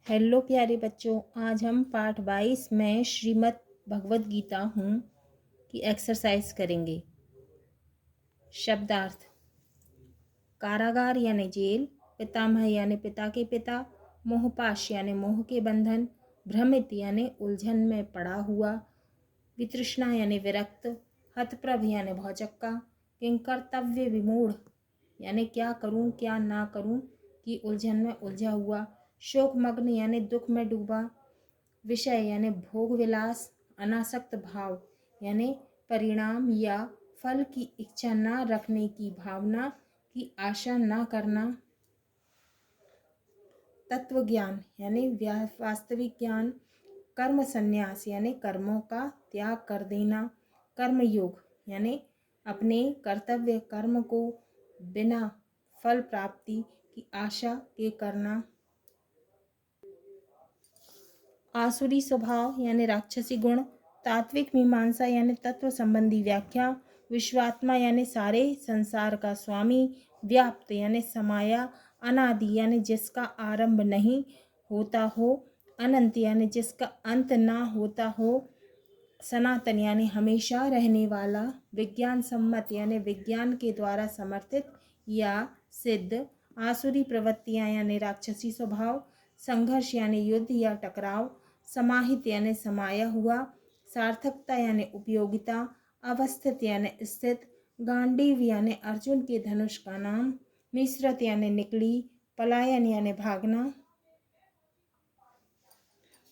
Hello प्यारे बच्चों, आज हम पाठ 22 में श्रीमद् भगवद गीता हूँ की एक्सरसाइज करेंगे। शब्दार्थ: कारागार यानी जेल, पितामह यानी पिता के पिता, मोहपाश यानी मोह के बंधन, भ्रमित यानी उलझन में पड़ा हुआ, वितृष्णा यानी विरक्त, हतप्रभ यानी भौचक्का, किंकर्तव्य विमूढ़ यानी क्या करूं क्या ना करूं की उलझन में उलझा हुआ, शोकमग्न यानी दुख में डूबा, विषय यानी भोग विलास, अनासक्त भाव यानी परिणाम या फल की इच्छा न रखने की भावना की आशा न करना, तत्व ज्ञान यानी वास्तविक ज्ञान, कर्म संन्यास यानी कर्मों का त्याग कर देना, कर्मयोग यानी अपने कर्तव्य कर्म को बिना फल प्राप्ति की आशा के करना, आसुरी स्वभाव यानी राक्षसी गुण, तात्विक मीमांसा यानी तत्व संबंधी व्याख्या, विश्वात्मा यानी सारे संसार का स्वामी, व्याप्त यानी समाया, अनादि यानी जिसका आरंभ नहीं होता हो, अनंत यानी जिसका अंत ना होता हो, सनातन यानी हमेशा रहने वाला, विज्ञान सम्मत यानी विज्ञान के द्वारा समर्थित या सिद्ध, आसुरी प्रवृत्तियाँ यानी राक्षसी स्वभाव, संघर्ष यानी युद्ध या टकराव, समाहित यानी समाया हुआ, सार्थकता यानी उपयोगिता, अवस्थित यानी स्थित, गांडीव यानी अर्जुन के धनुष का नाम, मिश्रत यानी निकली, पलायन यानी भागना,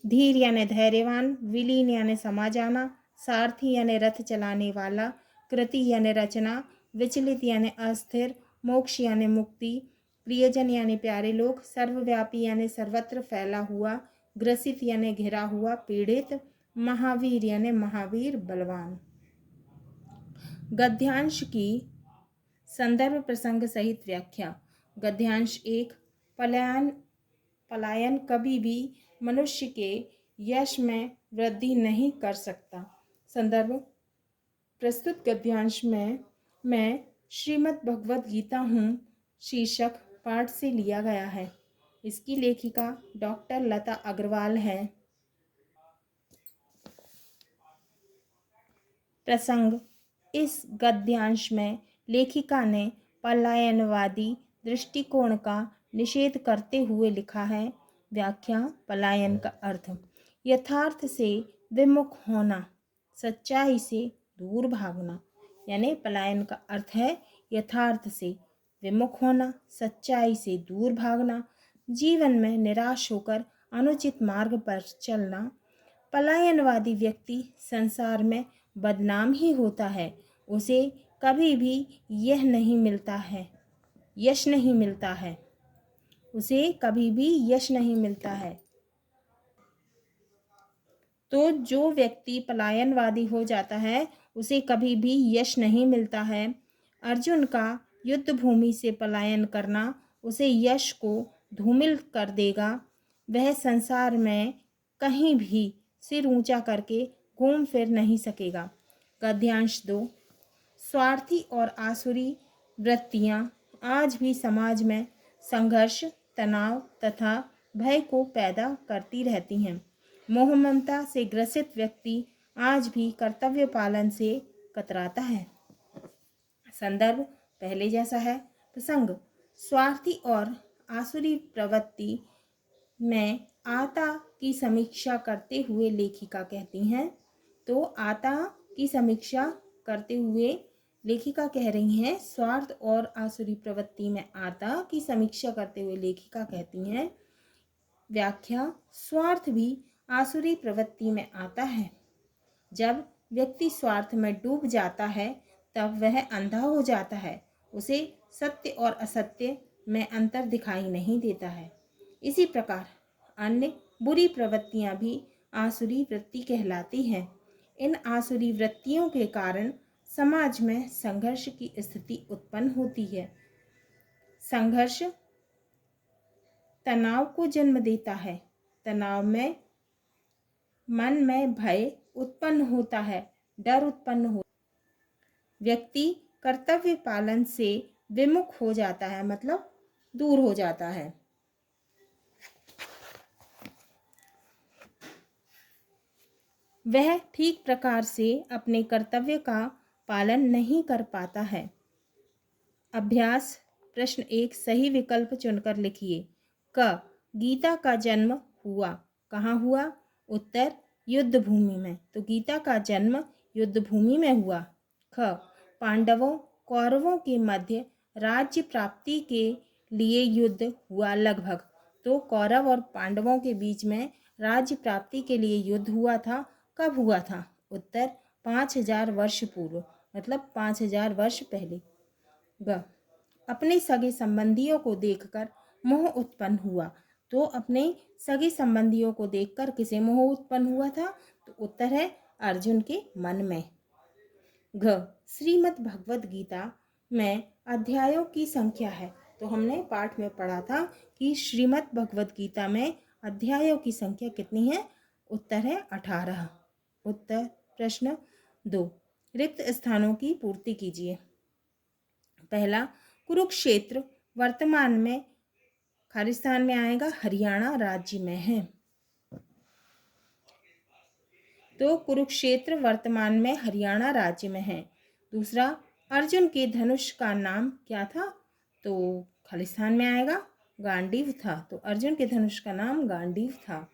धीर यानी धैर्यवान, विलीन यानी समा जाना, सारथी यानी रथ चलाने वाला, कृति यानी रचना, विचलित यानी अस्थिर, मोक्ष यानी मुक्ति, प्रियजन यानी प्यारे लोग, सर्वव्यापी यानी सर्वत्र फैला हुआ, ग्रसित यानी घिरा हुआ, पीड़ित, महावीर यानी महावीर बलवान। गद्यांश की संदर्भ प्रसंग सहित व्याख्या। गद्यांश 1: पलायन कभी भी मनुष्य के यश में वृद्धि नहीं कर सकता। संदर्भ: प्रस्तुत गद्यांश में मैं श्रीमद् भगवद गीता हूँ शीर्षक पाठ से लिया गया है। इसकी लेखिका डॉक्टर लता अग्रवाल है। प्रसंग: इस गद्यांश में लेखिका ने पलायनवादी दृष्टिकोण का निषेध करते हुए लिखा है। व्याख्या: पलायन का अर्थ यथार्थ से विमुख होना, सच्चाई से दूर भागना। यानी पलायन का अर्थ है यथार्थ से विमुख होना, सच्चाई से दूर भागना, जीवन में निराश होकर अनुचित मार्ग पर चलना। पलायनवादी व्यक्ति संसार में बदनाम ही होता है, उसे कभी भी यश नहीं मिलता है, उसे कभी भी यश नहीं मिलता है। तो जो व्यक्ति पलायनवादी हो जाता है उसे कभी भी यश नहीं मिलता है। अर्जुन का युद्ध भूमि से पलायन करना उसे यश को धूमिल कर देगा। वह संसार में कहीं भी सिर ऊंचा करके घूम फिर नहीं सकेगा। गद्यांश 2: स्वार्थी और आसुरी वृत्तियाँ आज भी समाज में संघर्ष, तनाव तथा भय को पैदा करती रहती हैं। मोह ममता से ग्रसित व्यक्ति आज भी कर्तव्य पालन से कतराता है। संदर्भ पहले जैसा है। प्रसंग: स्वार्थी और आसुरी प्रवृत्ति में आता की समीक्षा करते हुए लेखिका कहती हैं। तो आता की समीक्षा करते हुए लेखिका कह रही हैं, स्वार्थ और आसुरी प्रवृत्ति में आता की समीक्षा करते हुए लेखिका कहती हैं। व्याख्या: स्वार्थ भी आसुरी प्रवृत्ति में आता है। जब व्यक्ति स्वार्थ में डूब जाता है तब वह अंधा हो जाता है, उसे सत्य और असत्य में अंतर दिखाई नहीं देता है। इसी प्रकार अन्य बुरी प्रवृत्तियां भी आसुरी वृत्ति कहलाती हैं। इन आसुरी वृत्तियों के कारण समाज में संघर्ष की स्थिति उत्पन्न होती है। संघर्ष तनाव को जन्म देता है। तनाव में मन में भय उत्पन्न होता है, डर उत्पन्न हो, व्यक्ति कर्तव्य पालन से विमुख हो जाता है, मतलब दूर हो जाता है। वह ठीक प्रकार से अपने कर्तव्य का पालन नहीं कर पाता है। अभ्यास प्रश्न 1 सही विकल्प चुनकर लिखिए। क गीता का जन्म हुआ। कहाँ हुआ? उत्तर युद्ध भूमि में। तो गीता का जन्म युद्ध भूमि में हुआ। ख पांडवों कौरवों के मध्य राज्य प्राप्ति के लिए युद्ध हुआ लगभग। तो कौरव और पांडवों के बीच में राज्य प्राप्ति के लिए युद्ध हुआ था। कब हुआ था? उत्तर 5000 वर्ष पूर्व, मतलब 5000 वर्ष पहले। ग अपने सगे संबंधियों को देखकर मोह उत्पन्न हुआ। तो अपने सगे संबंधियों को देखकर किसे मोह उत्पन्न हुआ था? तो उत्तर है अर्जुन के मन में। घ श्रीमद् भगवद गीता में अध्यायों की संख्या है। तो हमने पाठ में पढ़ा था कि श्रीमद् भगवद गीता में अध्यायों की संख्या कितनी है? उत्तर है 18। उत्तर प्रश्न 2 रिक्त स्थानों की पूर्ति कीजिए। पहला कुरुक्षेत्र वर्तमान में खालिस्तान में आएगा, हरियाणा राज्य में है। तो कुरुक्षेत्र वर्तमान में हरियाणा राज्य में है। दूसरा अर्जुन के धनुष का नाम क्या था? तो खालिस्तान में आएगा, गांडीव था। तो अर्जुन के धनुष का नाम गांडीव था।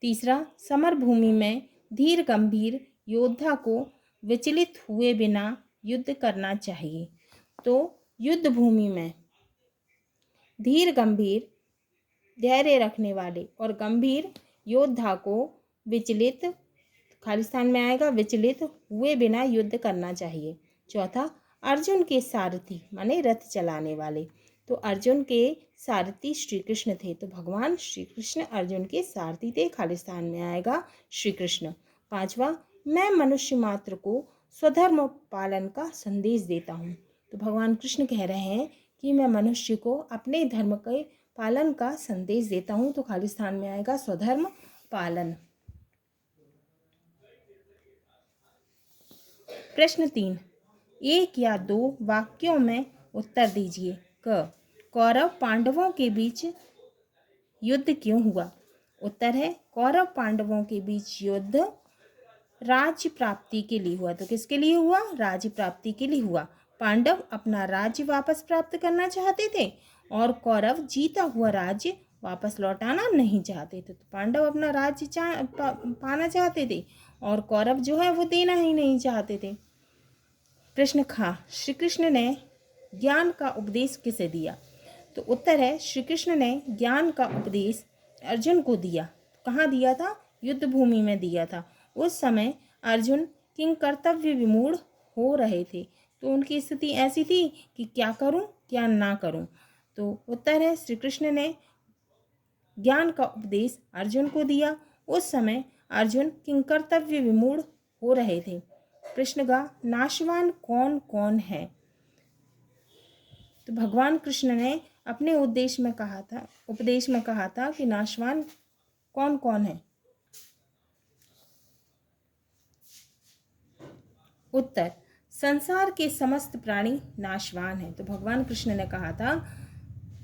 तीसरा समर भूमि में धीर गंभीर योद्धा को विचलित हुए बिना युद्ध करना चाहिए। तो युद्ध भूमि में धीर गंभीर धैर्य रखने वाले और गंभीर योद्धा को विचलित खालिस्तान में आएगा, विचलित हुए बिना युद्ध करना चाहिए। चौथा अर्जुन के सारथी माने रथ चलाने वाले। तो अर्जुन के सारथी श्री कृष्ण थे। तो भगवान श्री कृष्ण अर्जुन के सारथी थे। खालिस्तान में आएगा श्री कृष्ण। पांचवा मैं मनुष्य मात्र को स्वधर्म पालन का संदेश देता हूँ। तो भगवान कृष्ण कह रहे हैं कि मैं मनुष्य को अपने धर्म के पालन का संदेश देता हूँ। तो खालिस्तान में आएगा स्वधर्म पालन। प्रश्न 3 एक या दो वाक्यों में उत्तर दीजिए। क कौरव पांडवों के बीच युद्ध क्यों हुआ? उत्तर है कौरव पांडवों के बीच युद्ध राज्य प्राप्ति के लिए हुआ। तो किसके लिए हुआ? राज्य प्राप्ति के लिए हुआ। पांडव अपना राज्य वापस प्राप्त करना चाहते थे और कौरव जीता हुआ राज्य वापस लौटाना नहीं चाहते थे। तो पांडव अपना राज्य पाना चाहते थे और कौरव जो है वो देना ही नहीं चाहते थे। प्रश्न खा श्री कृष्ण ने ज्ञान का उपदेश किसे दिया? तो उत्तर है श्री कृष्ण ने ज्ञान का उपदेश अर्जुन को दिया। कहाँ दिया था? युद्ध भूमि में दिया था। उस समय अर्जुन किंग कर्तव्य विमूढ़ हो रहे थे। तो उनकी स्थिति ऐसी थी कि क्या करूं क्या ना करूं। तो उत्तर है श्री कृष्ण ने ज्ञान का उपदेश अर्जुन को दिया। उस समय अर्जुन किंग कर्तव्य विमूढ़ हो रहे थे। प्रश्न का नाशवान कौन कौन है? तो भगवान कृष्ण ने अपने उपदेश में कहा था कि नाशवान कौन कौन है? उत्तर संसार के समस्त प्राणी नाशवान हैं। तो भगवान कृष्ण ने कहा था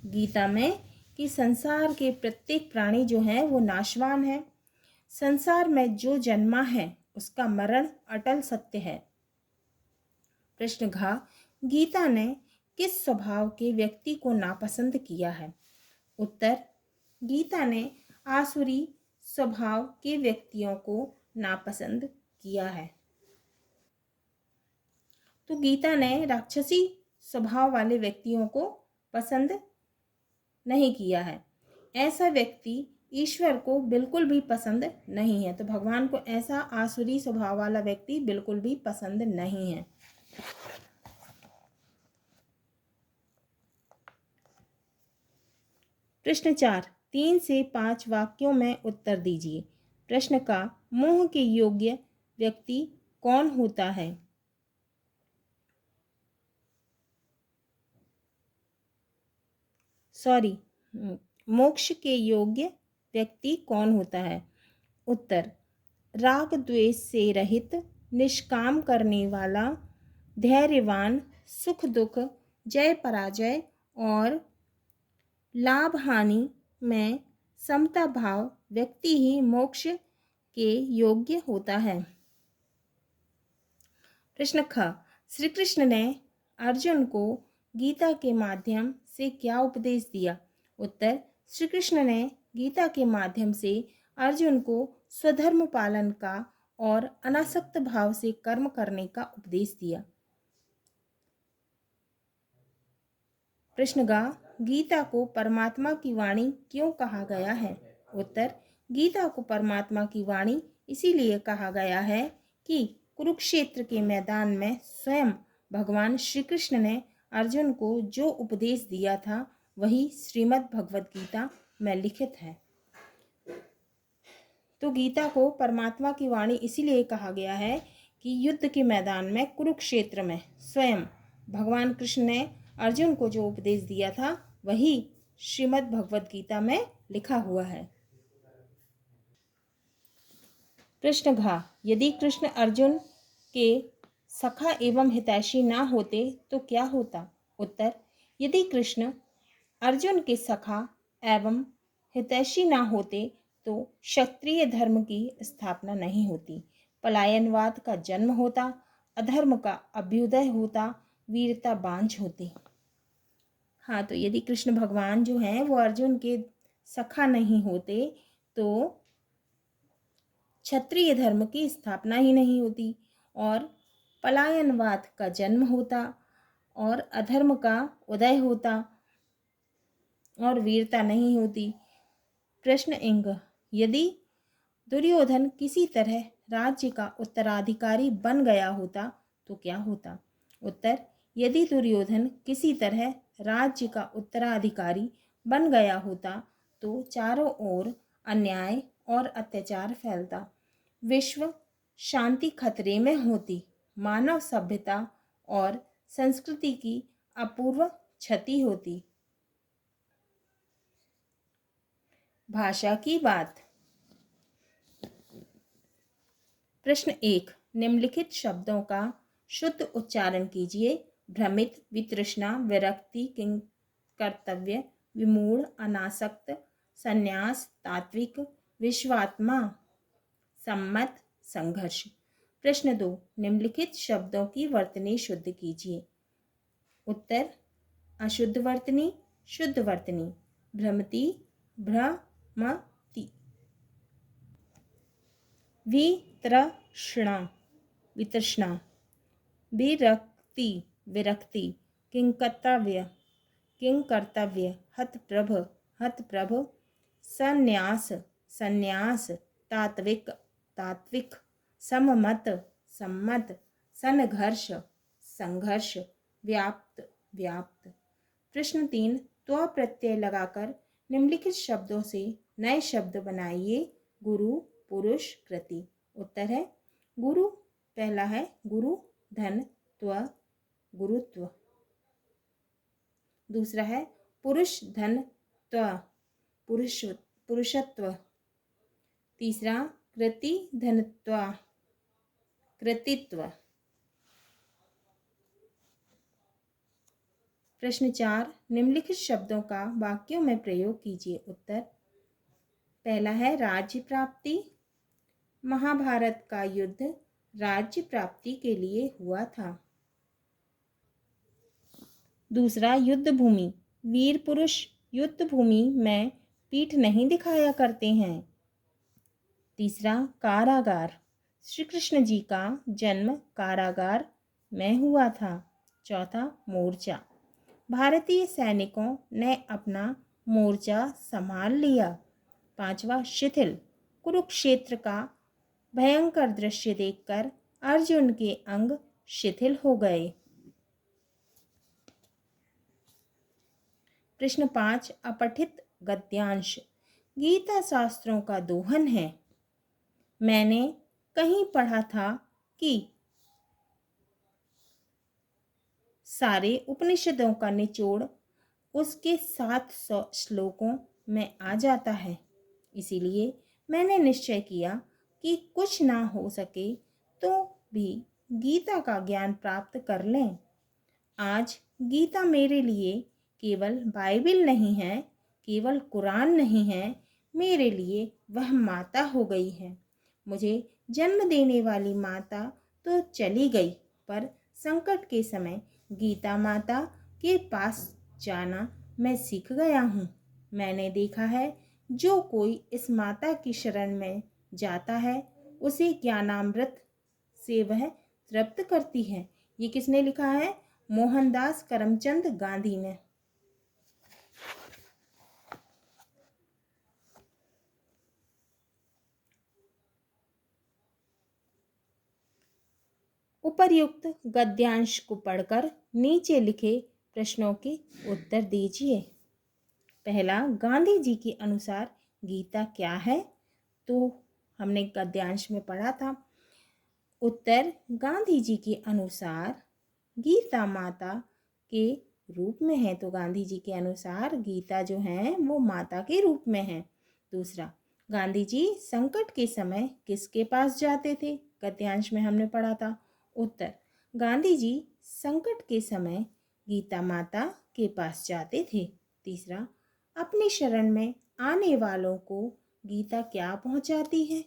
गीता में कि संसार के प्रत्येक प्राणी जो हैं वो नाशवान है। संसार में जो जन्मा है उसका मरण अटल सत्य है। प्रश्न घ गीता ने किस स्वभाव के व्यक्ति को नापसंद किया है? उत्तर गीता ने आसुरी स्वभाव के व्यक्तियों को नापसंद किया है। तो गीता ने राक्षसी स्वभाव वाले व्यक्तियों को पसंद नहीं किया है। ऐसा व्यक्ति ईश्वर को बिल्कुल भी पसंद नहीं है। तो भगवान को ऐसा आसुरी स्वभाव वाला व्यक्ति बिल्कुल भी पसंद नहीं है। प्रश्न 4 3 से 5 वाक्यों में उत्तर दीजिए। प्रश्न का मोह के योग्य व्यक्ति कौन होता है? मोक्ष के योग्य व्यक्ति कौन होता है? उत्तर राग द्वेष से रहित, निष्काम करने वाला, धैर्यवान, सुख दुख, जय पराजय और लाभ हानि में समता भाव व्यक्ति ही मोक्ष के योग्य होता है। प्रश्न ख, श्री कृष्ण ने अर्जुन को गीता के माध्यम से क्या उपदेश दिया? उत्तर, श्री कृष्ण ने गीता के माध्यम से अर्जुन को स्वधर्म पालन का और अनासक्त भाव से कर्म करने का उपदेश दिया। प्रश्न ग, गीता को परमात्मा की वाणी क्यों कहा गया है? उत्तर, गीता को परमात्मा की वाणी इसीलिए कहा गया है कि कुरुक्षेत्र के मैदान में स्वयं भगवान श्री कृष्ण ने अर्जुन को जो उपदेश दिया था वही श्रीमद् भगवद गीता में लिखित है। तो गीता को परमात्मा की वाणी इसीलिए कहा गया है कि युद्ध के मैदान में कुरुक्षेत्र में स्वयं भगवान कृष्ण ने अर्जुन को जो उपदेश दिया था वही श्रीमद् भगवद गीता में लिखा हुआ है। प्रश्न घ, यदि कृष्ण अर्जुन के सखा एवं हितैषी ना होते तो क्या होता? उत्तर, यदि कृष्ण अर्जुन के सखा एवं हितैषी ना होते तो क्षत्रिय धर्म की स्थापना नहीं होती, पलायनवाद का जन्म होता, अधर्म का अभ्युदय होता, वीरता बांझ होती। हाँ, तो यदि कृष्ण भगवान जो हैं वो अर्जुन के सखा नहीं होते तो क्षत्रिय धर्म की स्थापना ही नहीं होती और पलायनवाद का जन्म होता और अधर्म का उदय होता और वीरता नहीं होती। प्रश्न इंग, यदि दुर्योधन किसी तरह राज्य का उत्तराधिकारी बन गया होता तो क्या होता? उत्तर, यदि दुर्योधन किसी तरह राज्य का उत्तराधिकारी बन गया होता तो चारों ओर अन्याय और अत्याचार फैलता, विश्व शांति खतरे में होती, मानव सभ्यता और संस्कृति की अपूर्व क्षति होती। भाषा की बात। प्रश्न 1, निम्नलिखित शब्दों का शुद्ध उच्चारण कीजिए। भ्रमित, वितृष्णा, विरक्ति, किंकर्तव्य, विमूढ़, अनासक्त, संन्यास, तात्विक, विश्वात्मा, सम्मत, संघर्ष। प्रश्न 2, निम्नलिखित शब्दों की वर्तनी शुद्ध कीजिए। उत्तर, अशुद्ध वर्तनी, शुद्ध वर्तनी, भ्रमति, भ्रमति, वितृष्णा, वितृष्णा, विरक्ति, विरक्ति, किंकर्तव्य, किंकर्तव्य, हतप्रभ, हतप्रभ, संन्यास, संन्यास, तात्विक, तात्विक, सम्मत, सम्मत, संघर्ष, संघर्ष, व्याप्त, व्याप्त। प्रश्न 3, त्व प्रत्यय लगाकर निम्नलिखित शब्दों से नए शब्द बनाइए। गुरु, पुरुष, कृति। उत्तर है गुरु, पहला है गुरु, धन, त्व, गुरुत्व। दूसरा है पुरुष, धन, त्व, पुरुष, पुरुषत्व। तीसरा कृति, धनत्व, कृतित्व। प्रश्न 4, निम्नलिखित शब्दों का वाक्यों में प्रयोग कीजिए। उत्तर, पहला है राज्य प्राप्ति। महाभारत का युद्ध राज्य प्राप्ति के लिए हुआ था। दूसरा, युद्ध भूमि। वीर पुरुष युद्ध भूमि में पीठ नहीं दिखाया करते हैं। तीसरा, कारागार। श्री कृष्ण जी का जन्म कारागार में हुआ था। चौथा, मोर्चा। भारतीय सैनिकों ने अपना मोर्चा संभाल लिया। पांचवा, शिथिल। कुरुक्षेत्र का भयंकर दृश्य देखकर अर्जुन के अंग शिथिल हो गए। प्रश्न 5, अपठित गद्यांश। गीता शास्त्रों का दोहन है। मैंने कहीं पढ़ा था कि सारे उपनिषदों का निचोड़ उसके 700 श्लोकों में आ जाता है। इसीलिए मैंने निश्चय किया कि कुछ ना हो सके तो भी गीता का ज्ञान प्राप्त कर लें। आज गीता मेरे लिए केवल बाइबिल नहीं है, केवल कुरान नहीं है, मेरे लिए वह माता हो गई है। मुझे जन्म देने वाली माता तो चली गई, पर संकट के समय गीता माता के पास जाना मैं सीख गया हूँ। मैंने देखा है, जो कोई इस माता की शरण में जाता है उसे ज्ञानामृत से वह तृप्त करती है। ये किसने लिखा है? मोहनदास करमचंद गांधी ने। उपर्युक्त गद्यांश को पढ़कर नीचे लिखे प्रश्नों के उत्तर दीजिए। पहला, गांधी जी के अनुसार गीता क्या है? तो हमने गद्यांश में पढ़ा था। उत्तर, गांधी जी के अनुसार गीता माता के रूप में है। तो गांधी जी के अनुसार गीता जो है वो माता के रूप में है। दूसरा, गांधी जी संकट के समय किसके पास जाते थे? गद्यांश में हमने पढ़ा था। उत्तर, गांधी जी संकट के समय गीता माता के पास जाते थे। तीसरा, अपनी शरण में आने वालों को गीता क्या पहुंचाती है,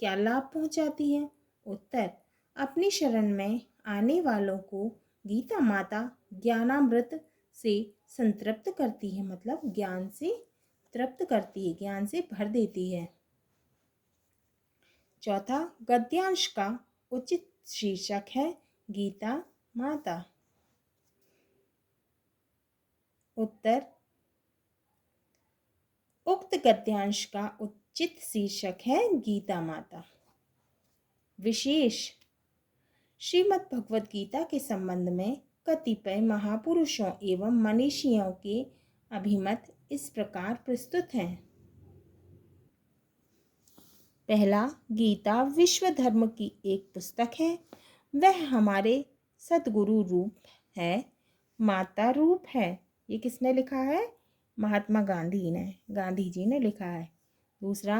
क्या लाभ पहुंचाती है? उत्तर, अपनी शरण में आने वालों को गीता माता ज्ञानामृत से संतृप्त करती है, मतलब ज्ञान से तृप्त करती है, ज्ञान से भर देती है। चौथा, गद्यांश का उचित शीर्षक है गीता माता। उत्तर, उक्त गद्यांश का उचित शीर्षक है गीता माता। विशेष, श्रीमद् भगवद गीता के संबंध में कतिपय महापुरुषों एवं मनीषियों के अभिमत इस प्रकार प्रस्तुत हैं। पहला, गीता विश्व धर्म की एक पुस्तक है। वह हमारे सद्गुरु रूप है, माता रूप है। ये किसने लिखा है? महात्मा गांधी जी ने लिखा है। दूसरा,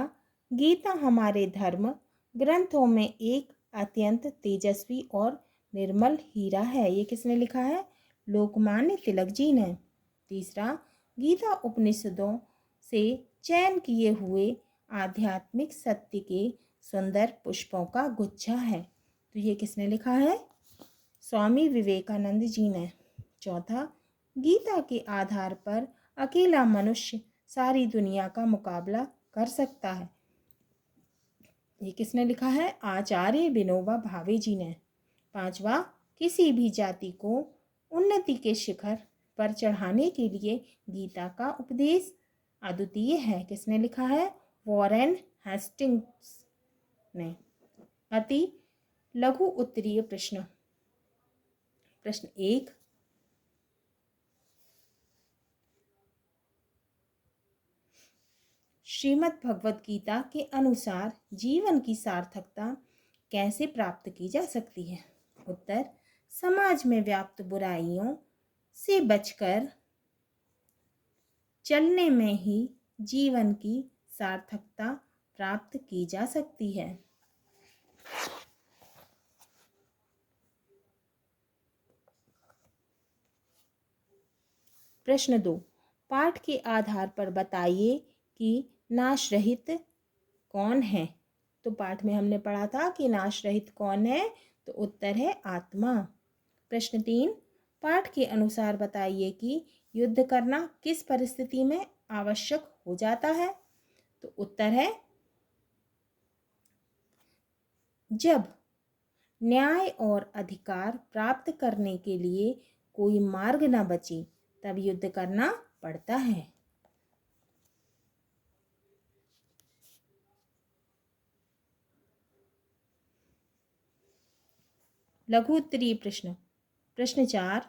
गीता हमारे धर्म ग्रंथों में एक अत्यंत तेजस्वी और निर्मल हीरा है। ये किसने लिखा है? लोकमान्य तिलक जी ने। तीसरा, गीता उपनिषदों से चयन किए हुए आध्यात्मिक सत्य के सुंदर पुष्पों का गुच्छा है। तो ये किसने लिखा है? स्वामी विवेकानंद जी ने। चौथा, गीता के आधार पर अकेला मनुष्य सारी दुनिया का मुकाबला कर सकता है। ये किसने लिखा है? आचार्य विनोबा भावे जी ने। पांचवा, किसी भी जाति को उन्नति के शिखर पर चढ़ाने के लिए गीता का उपदेश अद्वितीय है। किसने लिखा है? वॉरेन हेस्टिंग्स ने। अति लघु उत्तरीय प्रश्न। प्रश्न 1, श्रीमद् भगवद गीता के अनुसार जीवन की सार्थकता कैसे प्राप्त की जा सकती है? उत्तर, समाज में व्याप्त बुराइयों से बचकर चलने में ही जीवन की सार्थकता प्राप्त की जा सकती है। प्रश्न 2, पाठ के आधार पर बताइए कि नाश रहित कौन है? तो पाठ में हमने पढ़ा था कि नाश रहित कौन है, तो उत्तर है आत्मा। प्रश्न 3, पाठ के अनुसार बताइए कि युद्ध करना किस परिस्थिति में आवश्यक हो जाता है? तो उत्तर है जब न्याय और अधिकार प्राप्त करने के लिए कोई मार्ग न बचे, तब युद्ध करना पड़ता है। लघु उत्तरीय प्रश्न। प्रश्न 4,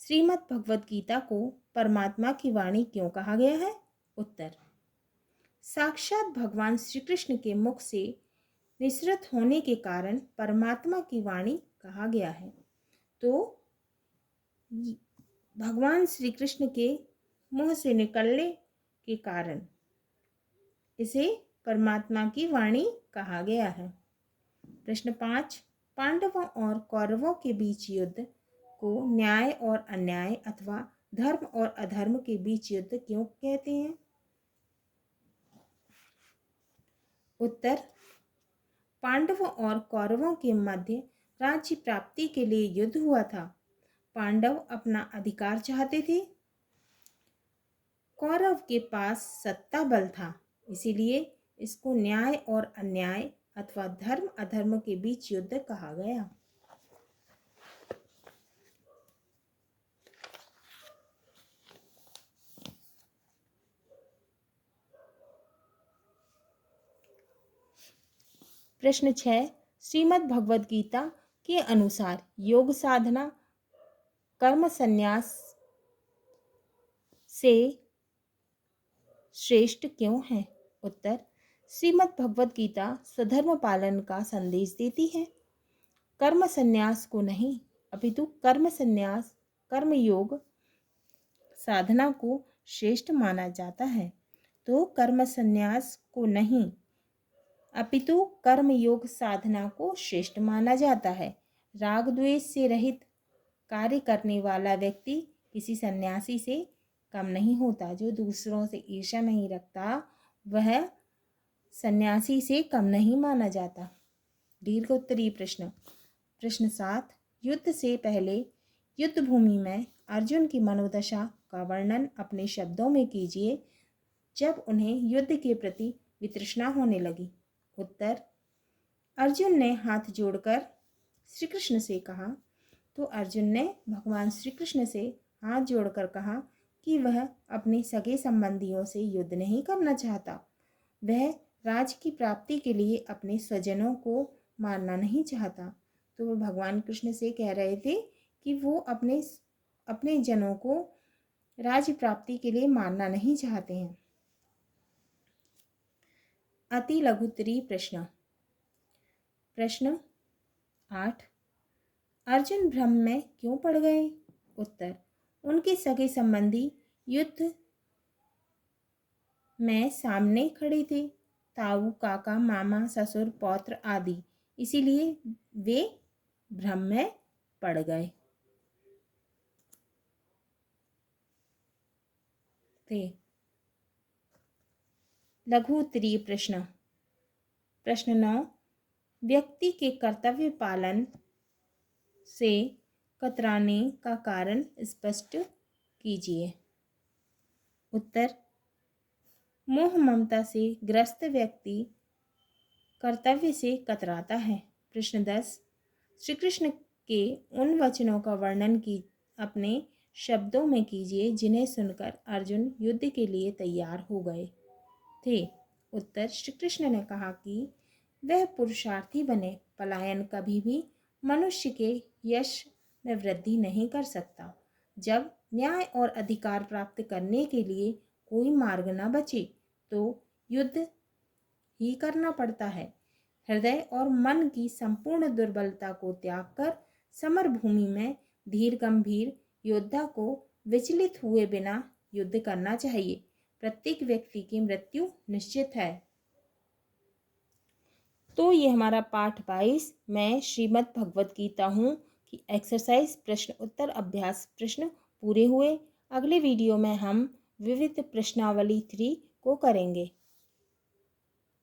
श्रीमद् भगवद गीता को परमात्मा की वाणी क्यों कहा गया है? उत्तर, साक्षात भगवान श्री कृष्ण के मुख से निसृत होने के कारण परमात्मा की वाणी कहा गया है। तो भगवान श्री कृष्ण के मुंह से निकलने के कारण इसे परमात्मा की वाणी कहा गया है। प्रश्न 5, पांडवों और कौरवों के बीच युद्ध को न्याय और अन्याय अथवा धर्म और अधर्म के बीच युद्ध क्यों कहते हैं? उत्तर, पांडवों और कौरवों के मध्य राज्य प्राप्ति के लिए युद्ध हुआ था। पांडव अपना अधिकार चाहते थे, कौरव के पास सत्ता बल था, इसीलिए इसको न्याय और अन्याय अथवा धर्म अधर्म के बीच युद्ध कहा गया। प्रश्न 6, श्रीमद् भगवद गीता के अनुसार योग साधना कर्म संन्यास से श्रेष्ठ क्यों है? उत्तर, श्रीमद् भगवद गीता स्वधर्म पालन का संदेश देती है, कर्म संन्यास को नहीं, अपितु कर्म संन्यास कर्म योग साधना को श्रेष्ठ माना जाता है। तो कर्म संन्यास को नहीं, अपितु कर्म योग साधना को श्रेष्ठ माना जाता है। राग द्वेष से रहित कार्य करने वाला व्यक्ति किसी सन्यासी से कम नहीं होता। जो दूसरों से ईर्ष्या नहीं रखता वह सन्यासी से कम नहीं माना जाता। दीर्घ उत्तरीय प्रश्न। प्रश्न 7, युद्ध से पहले युद्ध भूमि में अर्जुन की मनोदशा का वर्णन अपने शब्दों में कीजिए जब उन्हें युद्ध के प्रति वितृष्णा होने लगी। उत्तर, अर्जुन ने हाथ जोड़कर श्री कृष्ण से कहा, तो अर्जुन ने भगवान श्री कृष्ण से हाथ जोड़कर कहा कि वह अपने सगे संबंधियों से युद्ध नहीं करना चाहता। वह राज की प्राप्ति के लिए अपने स्वजनों को मारना नहीं चाहता। तो वह भगवान कृष्ण से कह रहे थे कि वो अपने जनों को राज्य प्राप्ति के लिए मारना नहीं चाहते हैं। अति लघुत्तरीय प्रश्न। प्रश्न 8, अर्जुन भ्रम में क्यों पड़ गए? उत्तर, उनके सगे संबंधी युद्ध में सामने खड़े थे, ताऊ, काका, मामा, ससुर, पौत्र आदि, इसीलिए वे भ्रम में पड़ गए थे। लघु उत्तरीय प्रश्न। प्रश्न 9, व्यक्ति के कर्तव्य पालन से कतराने का कारण स्पष्ट कीजिए। उत्तर, मोह ममता से ग्रस्त व्यक्ति कर्तव्य से कतराता है। प्रश्न 10, श्री कृष्ण के उन वचनों का वर्णन की अपने शब्दों में कीजिए जिन्हें सुनकर अर्जुन युद्ध के लिए तैयार हो गए थे। उत्तर, श्री कृष्ण ने कहा कि वह पुरुषार्थी बने, पलायन कभी भी मनुष्य के यश में वृद्धि नहीं कर सकता। जब न्याय और अधिकार प्राप्त करने के लिए कोई मार्ग न बचे तो युद्ध ही करना पड़ता है। हृदय और मन की संपूर्ण दुर्बलता को त्याग कर समर भूमि में धीर गंभीर योद्धा को विचलित हुए बिना युद्ध करना चाहिए। प्रत्येक व्यक्ति की मृत्यु निश्चित है। तो ये हमारा पाठ 22 में श्रीमद् भगवद गीता हूँ कि एक्सरसाइज प्रश्न उत्तर अभ्यास प्रश्न पूरे हुए। अगले वीडियो में हम विविध प्रश्नावली 3 को करेंगे।